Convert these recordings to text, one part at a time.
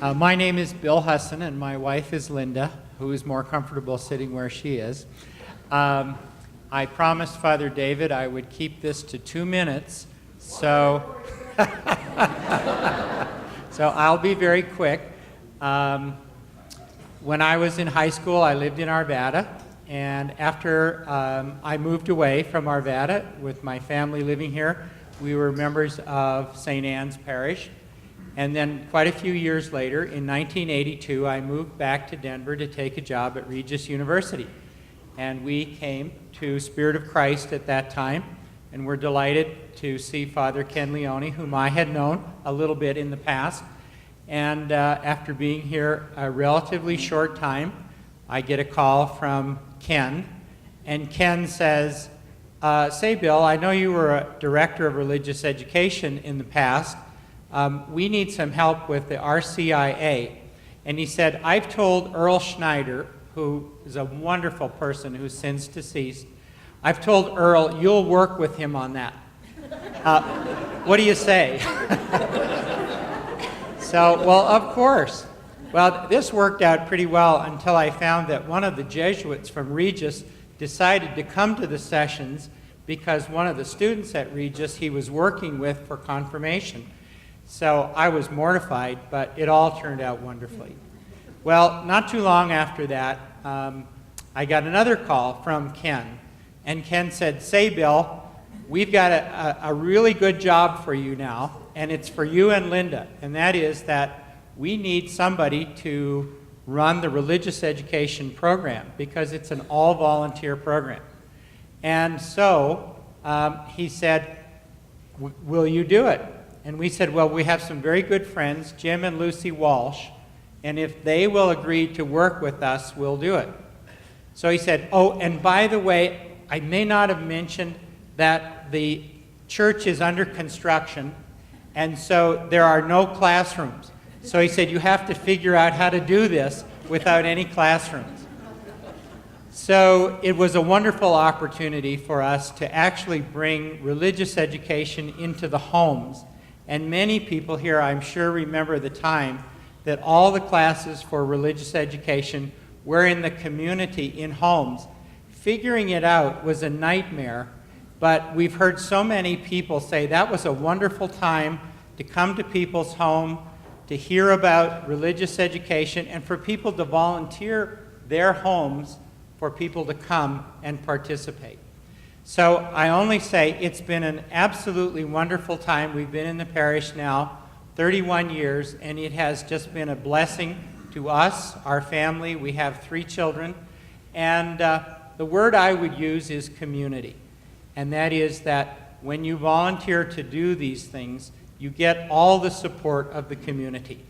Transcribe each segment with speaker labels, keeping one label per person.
Speaker 1: My name is Bill Husson, and my wife is Linda, who is more comfortable sitting where she is. I promised Father David I would keep this to 2 minutes, so so I'll be very quick. When I was in high school, I lived in Arvada, and after I moved away from Arvada with my family living here, we were members of St. Anne's Parish. And then quite a few years later, in 1982, I moved back to Denver to take a job at Regis University. And we came to Spirit of Christ at that time, and we're delighted to see Father Ken Leone, whom I had known a little bit in the past. And after being here a relatively short time, I get a call from Ken, and Ken says, say, Bill, I know you were a director of religious education in the past. We need some help with the RCIA. And he said, I've told Earl Schneider, who is a wonderful person who's since deceased, I've told Earl you'll work with him on that. What do you say? So, well, of course. Well, this worked out pretty well until I found that one of the Jesuits from Regis decided to come to the sessions because one of the students at Regis he was working with for confirmation. So I was mortified, but it all turned out wonderfully. Well, not too long after that, I got another call from Ken. And Ken said, say, Bill, we've got a really good job for you now, and it's for you and Linda. And that is that we need somebody to run the religious education program because it's an all-volunteer program. And so he said, will you do it? And we said, well, we have some very good friends, Jim and Lucy Walsh, and if they will agree to work with us, we'll do it. So he said, oh, and by the way, I may not have mentioned that the church is under construction, and so there are no classrooms. So he said, you have to figure out how to do this without any classrooms. So it was a wonderful opportunity for us to actually bring religious education into the homes. And many people here, I'm sure, remember the time that all the classes for religious education were in the community, in homes. Figuring it out was a nightmare, but we've heard so many people say that was a wonderful time to come to people's home, to hear about religious education, and for people to volunteer their homes for people to come and participate. So I only say it's been an absolutely wonderful time. We've been in the parish now 31 years, and it has just been a blessing to us, our family. We have 3 children, and the word I would use is community. And that is that when you volunteer to do these things, you get all the support of the community.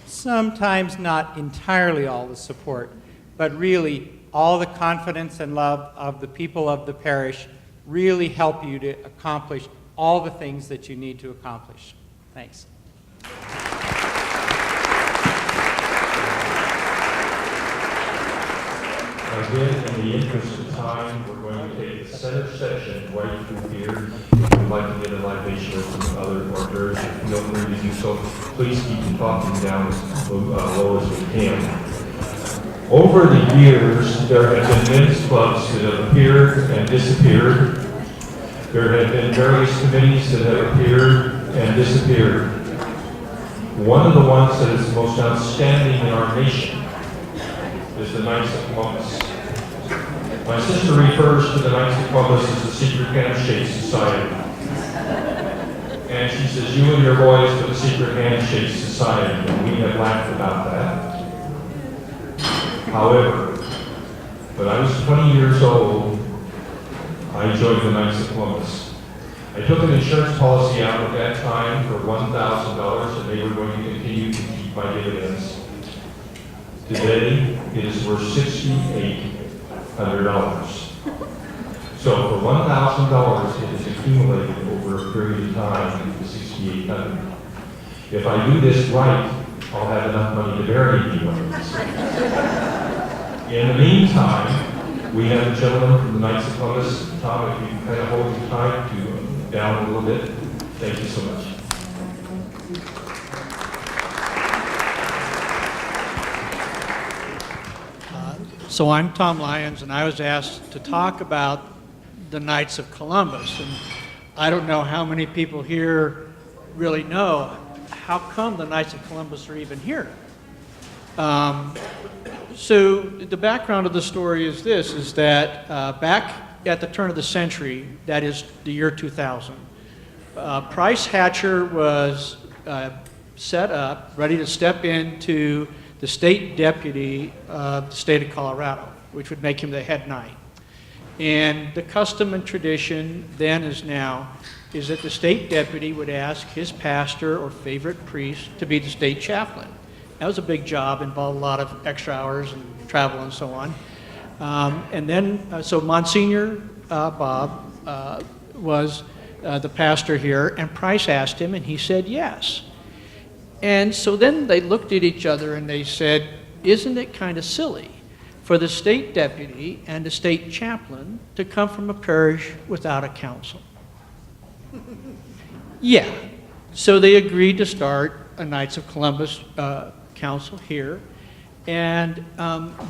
Speaker 1: Sometimes not entirely all the support, but really all the confidence and love of the people of the parish really help you to accomplish all the things that you need to accomplish. Thanks.
Speaker 2: Again, in the interest of time, we're going to take the center section right through here. If you'd like to get a libation or some other hors d'oeuvres, feel free to do so. Please keep the talking down as low as we can. Over the years, there have been men's clubs that have appeared and disappeared. There have been various committees that have appeared and disappeared. One of the ones that is the most outstanding in our nation is the Knights of Columbus. My sister refers to the Knights of Columbus as the Secret Handshake Society. And she says, you and your boys are the Secret Handshake Society, and we have laughed about that. However, when I was 20 years old, I joined the Knights of Columbus. I took an insurance policy out at that time for $1,000, and they were going to continue to keep my dividends. Today, it is worth $6,800. So for $1,000, it has accumulated over a period of time to $6,800. If I do this right, I'll have enough money to bury me one of these. In the meantime, we have a gentleman from the Knights of Columbus. Tom, if you can kind of hold your time to down a little bit. Thank you so much.
Speaker 3: So I'm Tom Lyons, and I was asked to talk about the Knights of Columbus. And I don't know how many people here really know how come the Knights of Columbus are even here. So the background of the story is this, is that back at the turn of the century, that is the year 2000, Price Hatcher was set up, ready to step into the state deputy of the state of Colorado, which would make him the head knight. And the custom and tradition then as now is that the state deputy would ask his pastor or favorite priest to be the state chaplain. That was a big job, involved a lot of extra hours and travel and so on. And then, so Monsignor Bob was the pastor here, and Price asked him, and he said yes. And so then they looked at each other and they said, isn't it kind of silly for the state deputy and the state chaplain to come from a parish without a council? Yeah. So they agreed to start a Knights of Columbus council here. And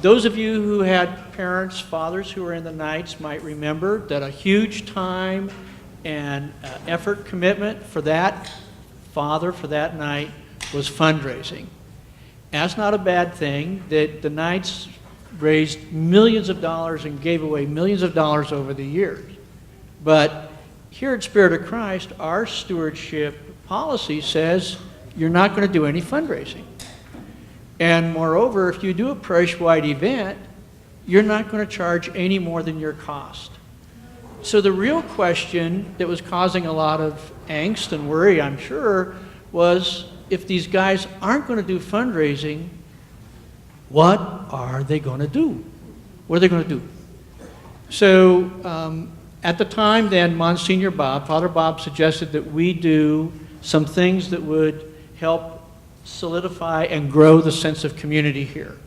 Speaker 3: those of you who had parents, fathers who were in the Knights might remember that a huge time and effort commitment for that father, for that knight, was fundraising. That's not a bad thing, that the Knights raised millions of dollars and gave away millions of dollars over the years. But here at Spirit of Christ, our stewardship policy says you're not going to do any fundraising. And moreover, if you do a parish-wide event, you're not going to charge any more than your cost. So the real question that was causing a lot of angst and worry, I'm sure, was if these guys aren't going to do fundraising, what are they going to do? What are they going to do? So at the time then, Monsignor Bob, Father Bob, suggested that we do some things that would help solidify and grow the sense of community here.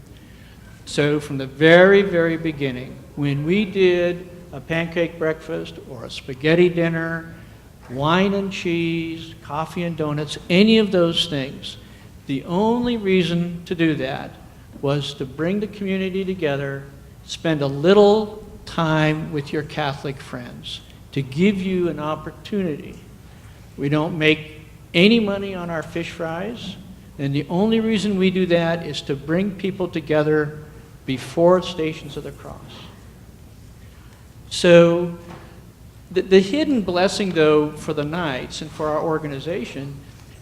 Speaker 3: So from the very, very beginning, when we did a pancake breakfast or a spaghetti dinner, wine and cheese, coffee and donuts, any of those things, the only reason to do that was to bring the community together, spend a little time with your Catholic friends, to give you an opportunity. We don't make any money on our fish fries, and the only reason we do that is to bring people together before Stations of the Cross. So the hidden blessing, though, for the Knights and for our organization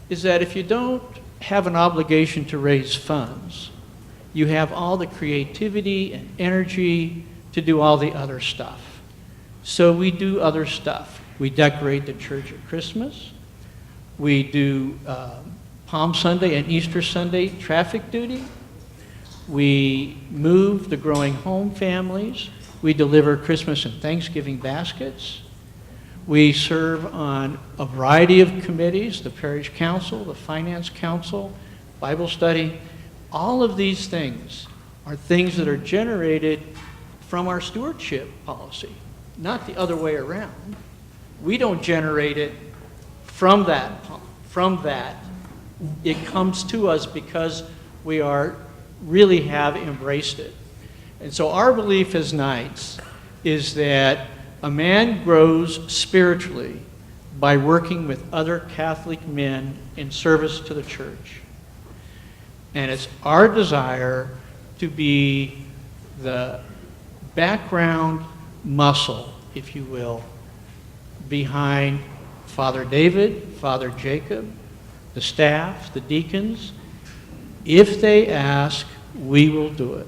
Speaker 3: is that if you don't have an obligation to raise funds, you have all the creativity and energy to do all the other stuff. So we do other stuff. We decorate the church at Christmas. We do Palm Sunday and Easter Sunday traffic duty. We move the growing home families. We deliver Christmas and Thanksgiving baskets. We serve on a variety of committees, the Parish Council, the Finance Council, Bible study. All of these things are things that are generated from our stewardship policy, not the other way around. We don't generate it from that. It comes to us because we really have embraced it. And so our belief as Knights is that a man grows spiritually by working with other Catholic men in service to the church. And it's our desire to be the background muscle, if you will, behind Father David, Father Jacob, the staff, the deacons. If they ask, we will do it.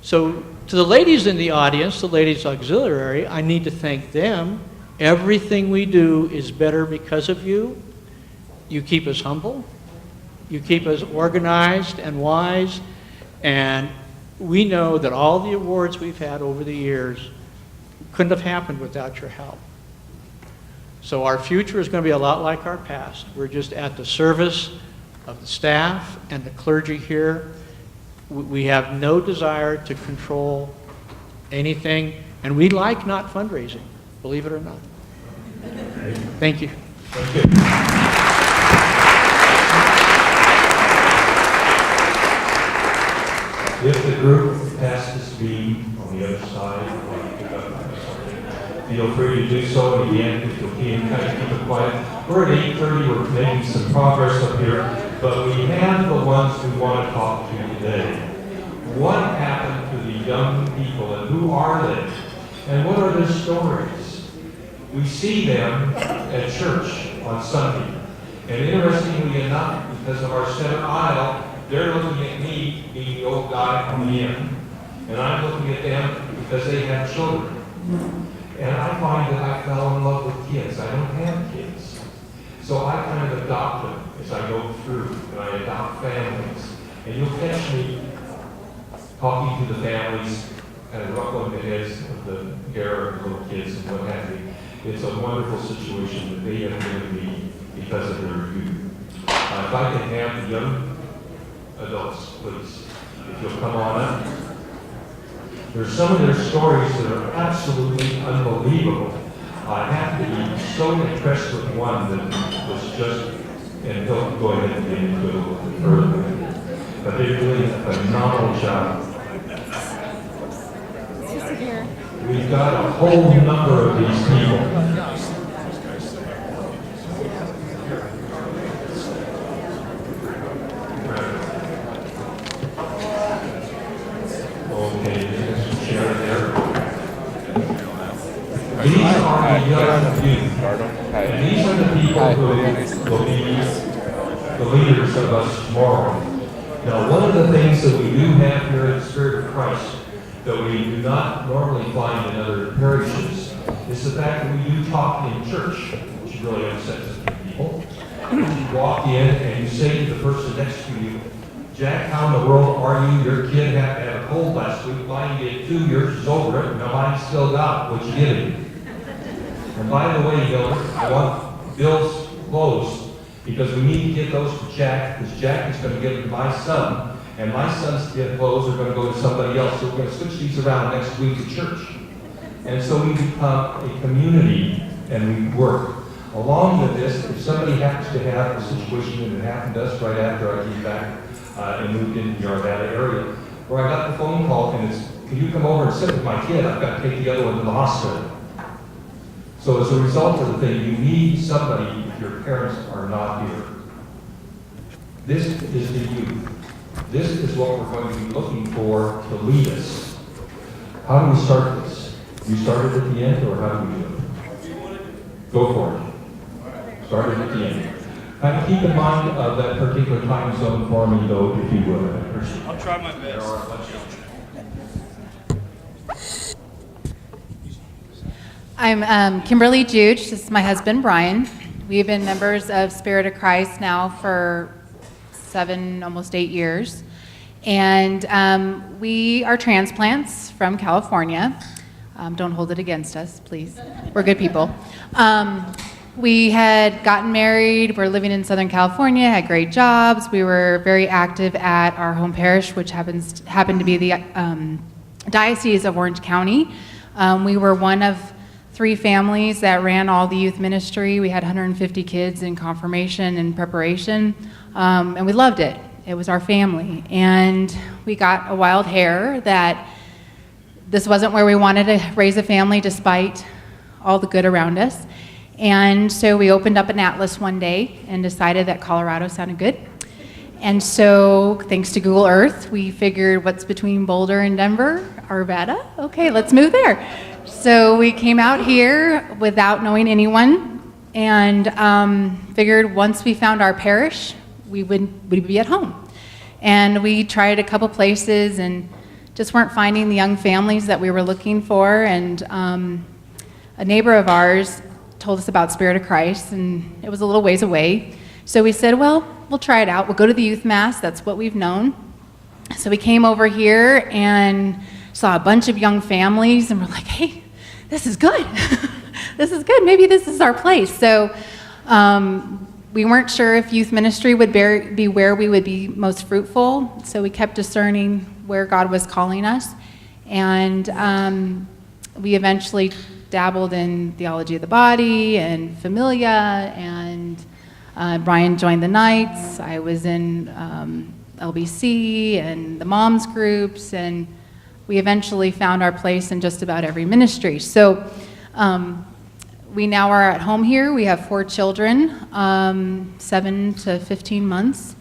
Speaker 3: So to the ladies in the audience, the ladies auxiliary, I need to thank them. Everything we do is better because of you. You keep us humble. You keep us organized and wise. And we know that all the awards we've had over the years couldn't have happened without your help. So our future is going to be a lot like our past. We're just at the service of the staff and the clergy here. We have no desire to control anything, and we like not fundraising, believe it or not. Thank you.
Speaker 2: Thank you. If the group passes me on the other side, or pick up something, feel free to do so. And again, if you'll kind of keep it quiet. We're at 8:30, we're making some progress up here, but we have the ones we want to talk to today. What happened to the young people, and who are they? And what are their stories? We see them at church on Sunday. And interestingly enough, because of our center aisle, they're looking at me, being the old guy on the end. And I'm looking at them because they have children. And I find that I fell in love with kids. I don't have kids. So I kind of adopt them as I go through, and I adopt families. And you'll catch me talking to the families and ruffling the heads of the hair of the little kids and what have you. It's a wonderful situation that they have given me because of their youth. If I can have the young adults, please, if you'll come on up. There's some of their stories that are absolutely unbelievable. I have to be so impressed with one that was just, and he'll go ahead and get into it a little bit further. But they're doing a phenomenal job. We've got a whole number of these people. These are the young youth. And these are the people who will be the leaders of us tomorrow. Now, one of the things that we do have here at the Spirit of Christ that we do not normally find in other parishes is the fact that we do talk in church, which really upsets people. You walk in and you say to the person next to you, Jack, how in the world are you? Your kid had a cold last week. Mine did 2 years, is over it. Now mine still got what you did. And by the way, Bill, I want Bill's clothes because we need to get those to Jack, because Jack is going to give them to my son, and my son's clothes are going to go to somebody else. So we're going to switch these around next week at church. And so we become a community and we work. Along with this, if somebody happens to have a situation that happened to us right after I came back and moved into the Arvada area, where I got the phone call and it's, can you come over and sit with my kid? I've got to take the other one to the hospital. So as a result of the thing, you need somebody if your parents are not here. This is the youth. This is what we're going to be looking for to lead us. How do we start this? You started at the end, or how do we do it? Go for it. Started at the end. And keep in mind that particular time zone for me, though, if you would.
Speaker 4: I'll try my best.
Speaker 5: I'm Kimberly Juge. This is my husband, Brian. We've been members of Spirit of Christ now for 7, almost 8 years. And we are transplants from California. Don't hold it against us, please. We're good people. We had gotten married. We're living in Southern California, had great jobs. We were very active at our home parish, which happened to be the Diocese of Orange County. We were one of 3 families that ran all the youth ministry. We had 150 kids in confirmation and preparation, and we loved it. It was our family. And we got a wild hair that this wasn't where we wanted to raise a family despite all the good around us. And so we opened up an atlas one day and decided that Colorado sounded good. And so thanks to Google Earth, we figured what's between Boulder and Denver? Arvada? Okay, let's move there. So we came out here without knowing anyone and figured once we found our parish, we'd be at home. And we tried a couple places and just weren't finding the young families that we were looking for. And a neighbor of ours told us about Spirit of Christ, and it was a little ways away. So we said, well, we'll try it out. We'll go to the youth mass. That's what we've known. So we came over here and saw a bunch of young families, and we're like, hey, this is good. This is good. Maybe this is our place. So we weren't sure if youth ministry would be where we would be most fruitful. So we kept discerning where God was calling us. And we eventually dabbled in theology of the body and familia, and Brian joined the Knights. I was in LBC and the moms groups, and we eventually found our place in just about every ministry. So we now are at home here. We have 4 children, 7 to 15 months.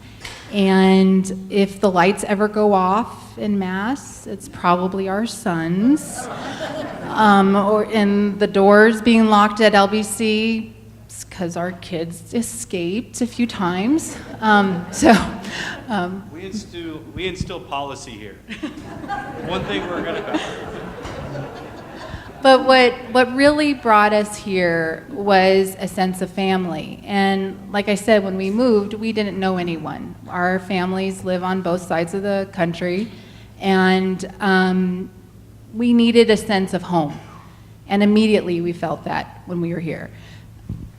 Speaker 5: And if the lights ever go off in Mass, it's probably our sons. And the doors being locked at LBC, it's because our kids escaped a few times.
Speaker 4: We instill policy here. One thing we're good about.
Speaker 5: But what really brought us here was a sense of family. And like I said, when we moved, we didn't know anyone. Our families live on both sides of the country, and we needed a sense of home. And immediately we felt that when we were here.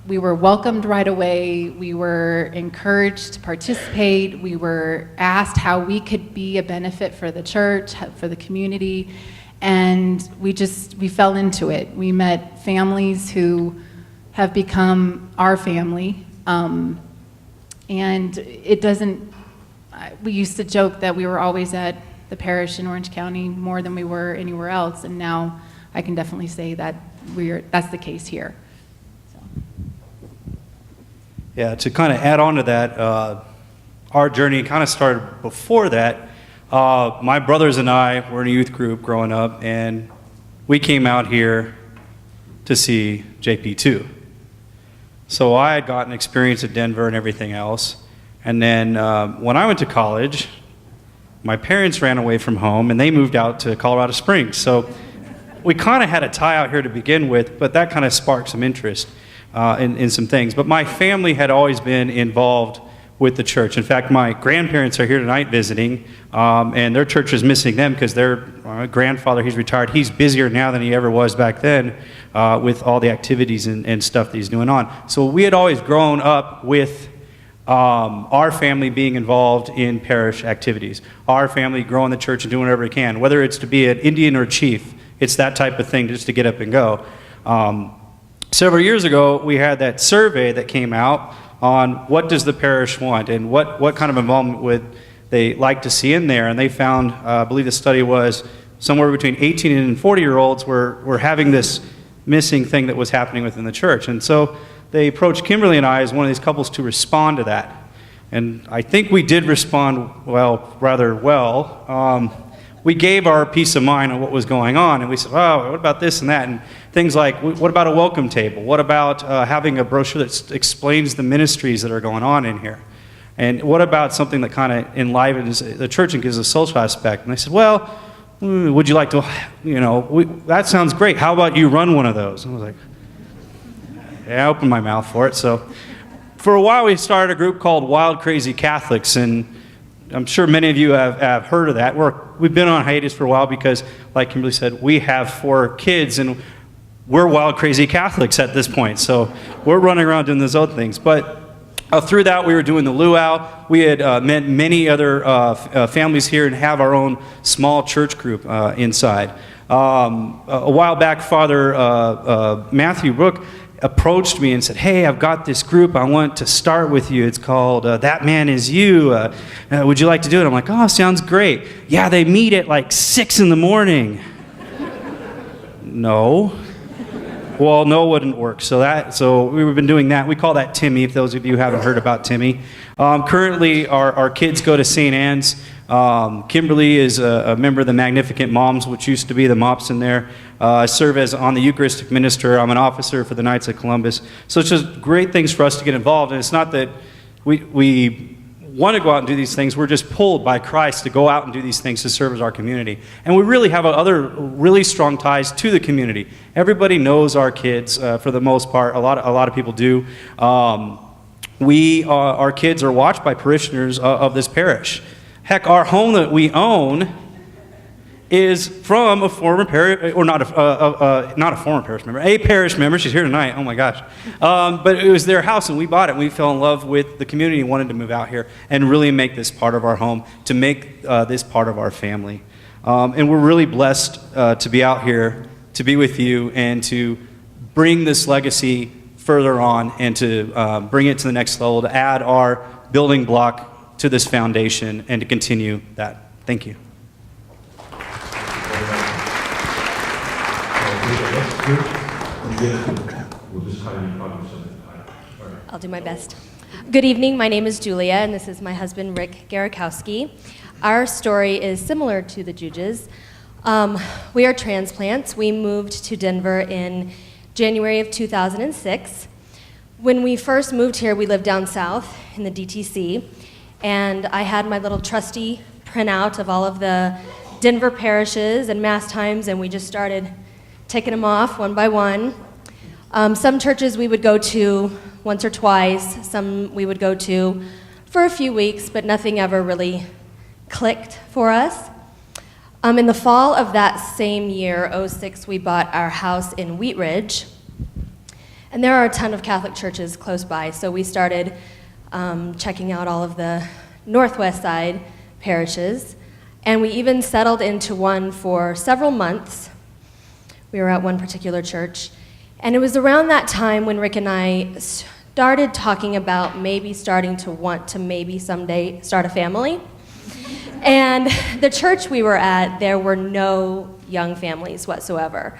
Speaker 5: We were welcomed right away. We were encouraged to participate. We were asked how we could be a benefit for the church, for the community. And we fell into it. We met families who have become our family. And we used to joke that we were always at the parish in Orange County more than we were anywhere else. And now I can definitely say that that's the case here.
Speaker 6: Yeah, to kind of add on to that, our journey kind of started before that. My brothers and I were in a youth group growing up, and we came out here to see JP2. So I had gotten experience at Denver and everything else. And then when I went to college, my parents ran away from home, and they moved out to Colorado Springs. So we kind of had a tie out here to begin with, but that kind of sparked some interest in some things. But my family had always been involved with the church. In fact, my grandparents are here tonight visiting, and their church is missing them because their grandfather, he's retired. He's busier now than he ever was back then with all the activities and stuff that he's doing on. So we had always grown up with our family being involved in parish activities. Our family growing the church and doing whatever it can, whether it's to be an Indian or chief. It's that type of thing just to get up and go. Several years ago, we had that survey that came out on what does the parish want and what kind of involvement would they like to see in there. And they found, I believe the study was somewhere between 18 and 40-year-olds were having this missing thing that was happening within the church. And so they approached Kimberly and I as one of these couples to respond to that. And I think we did respond rather well. We gave our peace of mind on what was going on, and we said, oh, what about this and that? And things like, what about a welcome table? What about having a brochure that explains the ministries that are going on in here? And what about something that kind of enlivens the church and gives a social aspect? And they said, well, would you like to, that sounds great. How about you run one of those? And I was like, yeah, I opened my mouth for it. So for a while, we started a group called Wild Crazy Catholics, and I'm sure many of you have heard of that. We've been on hiatus for a while because, like Kimberly said, we have 4 kids, and we're wild, crazy Catholics at this point. So we're running around doing those other things. But through that, we were doing the luau. We had met many other families here and have our own small church group inside. A while back, Father Matthew Brook approached me and said, hey, I've got this group I want to start with you. It's called That Man Is You. Would you like to do it? I'm like, oh, sounds great. Yeah, they meet at like 6 in the morning. No. Well, no, it wouldn't work. So we've been doing that. We call that Timmy, if those of you haven't heard about Timmy. Currently, our kids go to St. Anne's. Kimberly is a member of the Magnificent Moms, which used to be the MOPS in there. I serve as on the Eucharistic minister. I'm an officer for the Knights of Columbus. So it's just great things for us to get involved. And it's not that we want to go out and do these things. We're just pulled by Christ to go out and do these things to serve as our community. And we really have other really strong ties to the community. Everybody knows our kids for the most part. A lot of people do. Our kids are watched by parishioners of this parish. Heck, our home that we own is from a former parish, or not a former parish member, a parish member. She's here tonight. Oh my gosh! But it was their house, and we bought it. And we fell in love with the community and wanted to move out here and really make this part of our home, to make this part of our family. And we're really blessed to be out here, to be with you, and to bring this legacy further on, and to bring it to the next level, to add our building block to this foundation and to continue that. Thank you.
Speaker 2: We'll just hire you probably something. All right.
Speaker 7: I'll do my best. Good evening. My name is Julia, and this is my husband, Rick Garakowski. Our story is similar to the Juges. We are transplants. We moved to Denver in January of 2006. When we first moved here, we lived down south in the DTC, and I had my little trusty printout of all of the Denver parishes and mass times, and we just started ticking them off one by one. Some churches we would go to once or twice, some we would go to for a few weeks, but nothing ever really clicked for us. In the fall of that same year, '06, we bought our house in Wheat Ridge, and there are a ton of Catholic churches close by, so we started checking out all of the Northwest Side parishes, and we even settled into one for several months. We were at one particular church, and it was around that time when Rick and I started talking about maybe starting to want to maybe someday start a family. And the church we were at, there were no young families whatsoever.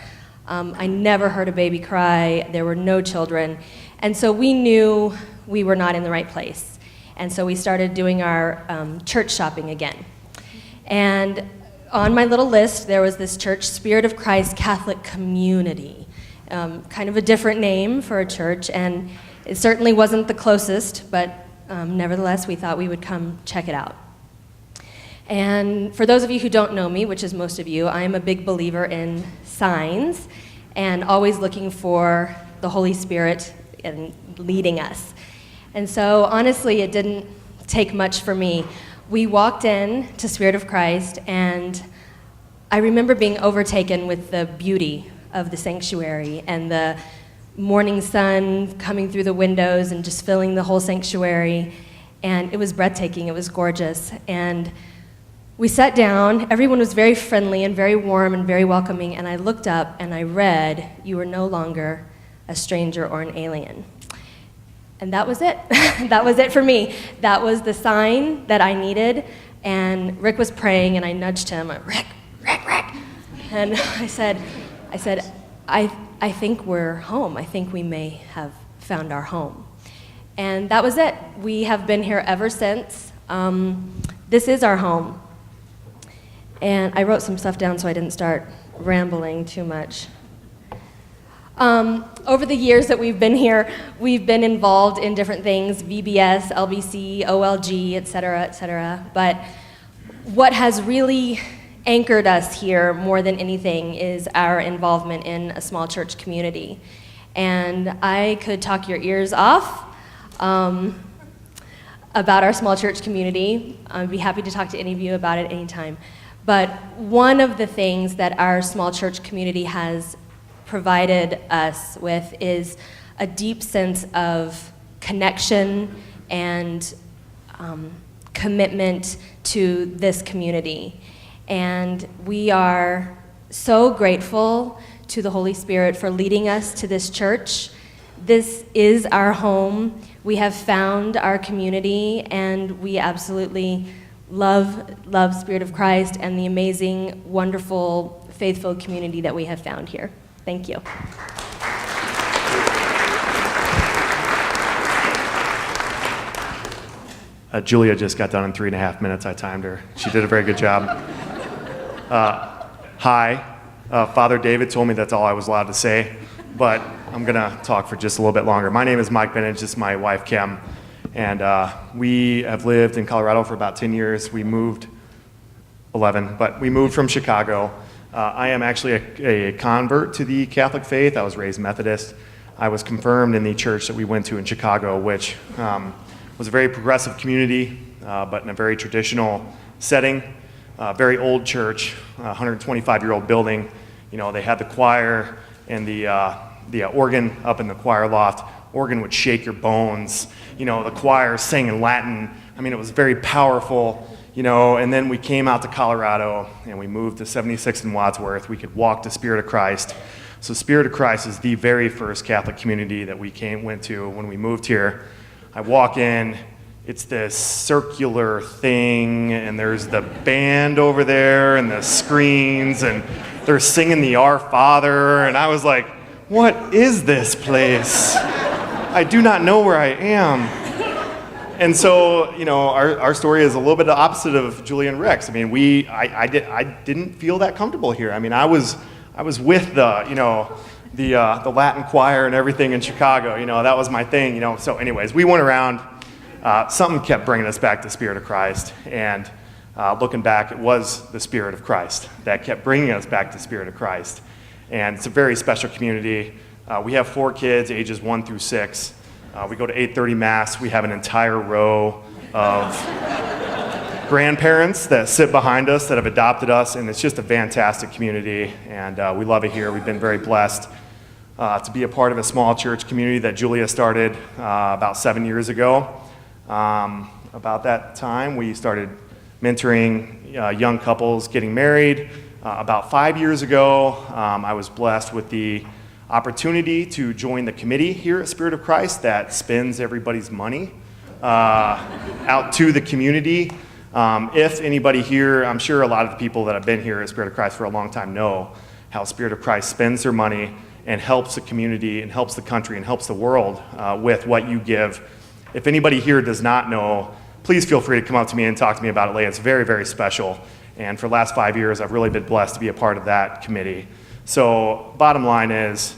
Speaker 7: I never heard a baby cry. There were no children. And so we knew we were not in the right place. And so we started doing our church shopping again. And on my little list, there was this church, Spirit of Christ Catholic Community, kind of a different name for a church, and it certainly wasn't the closest, but nevertheless, we thought we would come check it out. And for those of you who don't know me, which is most of you, I am a big believer in signs and always looking for the Holy Spirit and leading us. And so honestly, it didn't take much for me. We walked in to Spirit of Christ, and I remember being overtaken with the beauty of the sanctuary and the morning sun coming through the windows and just filling the whole sanctuary. And it was breathtaking. It was gorgeous. And we sat down. Everyone was very friendly and very warm and very welcoming. And I looked up and I read, "You are no longer a stranger or an alien." And that was it. That was it for me. That was the sign that I needed. And Rick was praying, and I nudged him, "Rick, Rick, Rick." And I said, I think we're home. I think we may have found our home. And that was it. We have been here ever since. This is our home. And I wrote some stuff down so I didn't start rambling too much. Over the years that we've been here, we've been involved in different things, VBS, LBC, OLG, et cetera, but what has really anchored us here more than anything is our involvement in a small church community. And I could talk your ears off about our small church community. I'd be happy to talk to any of you about it anytime. But one of the things that our small church community has provided us with is a deep sense of connection and commitment to this community. And we are so grateful to the Holy Spirit for leading us to this church. This is our home. We have found our community, and we absolutely love Spirit of Christ and the amazing, wonderful, faithful community that we have found here. Thank you.
Speaker 8: Julia just got done in 3.5 minutes. I timed her. She did a very good job. Hi. Father David told me that's all I was allowed to say, but I'm going to talk for just a little bit longer. My name is Mike Bennett. This is my wife, Kim. And we have lived in Colorado for about 10 years. We moved 11, but we moved from Chicago. I am actually a convert to the Catholic faith. I was raised Methodist. I was confirmed in the church that we went to in Chicago, which was a very progressive community, but in a very traditional setting. Very old church, 125-year-old building. You know, they had the choir and the organ up in the choir loft. Organ would shake your bones. You know, the choir sang in Latin. I mean, it was very powerful. You know, and then we came out to Colorado and we moved to 76 in Wadsworth. We could walk to Spirit of Christ. So Spirit of Christ is the very first Catholic community that we went to when we moved here. I walk in, it's this circular thing, and there's the band over there and the screens, and they're singing the Our Father, and I was like, what is this place? I do not know where I am. And so, our story is a little bit the opposite of Julie and Rick's. I mean, I didn't feel that comfortable here. I mean, I was with the Latin choir and everything in Chicago. That was my thing. So, anyways, we went around. Something kept bringing us back to Spirit of Christ, and looking back, it was the Spirit of Christ that kept bringing us back to Spirit of Christ. And it's a very special community. We have 4 kids, ages 1 through 6. We go to 8:30 Mass. We have an entire row of grandparents that sit behind us that have adopted us, and it's just a fantastic community, and we love it here. We've been very blessed to be a part of a small church community that Julia started about 7 years ago. About that time, we started mentoring young couples getting married. About 5 years ago, I was blessed with the opportunity to join the committee here at Spirit of Christ that spends everybody's money out to the community. If anybody here, I'm sure a lot of the people that have been here at Spirit of Christ for a long time know how Spirit of Christ spends their money and helps the community and helps the country and helps the world with what you give. If anybody here does not know, please feel free to come up to me and talk to me about it later. It's very, very special. And for the last 5 years, I've really been blessed to be a part of that committee. So bottom line is,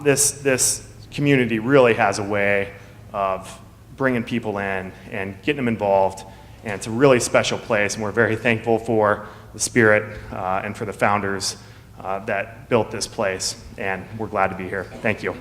Speaker 8: this community really has a way of bringing people in and getting them involved. And it's a really special place, and we're very thankful for the Spirit and for the founders that built this place. And we're glad to be here. Thank you.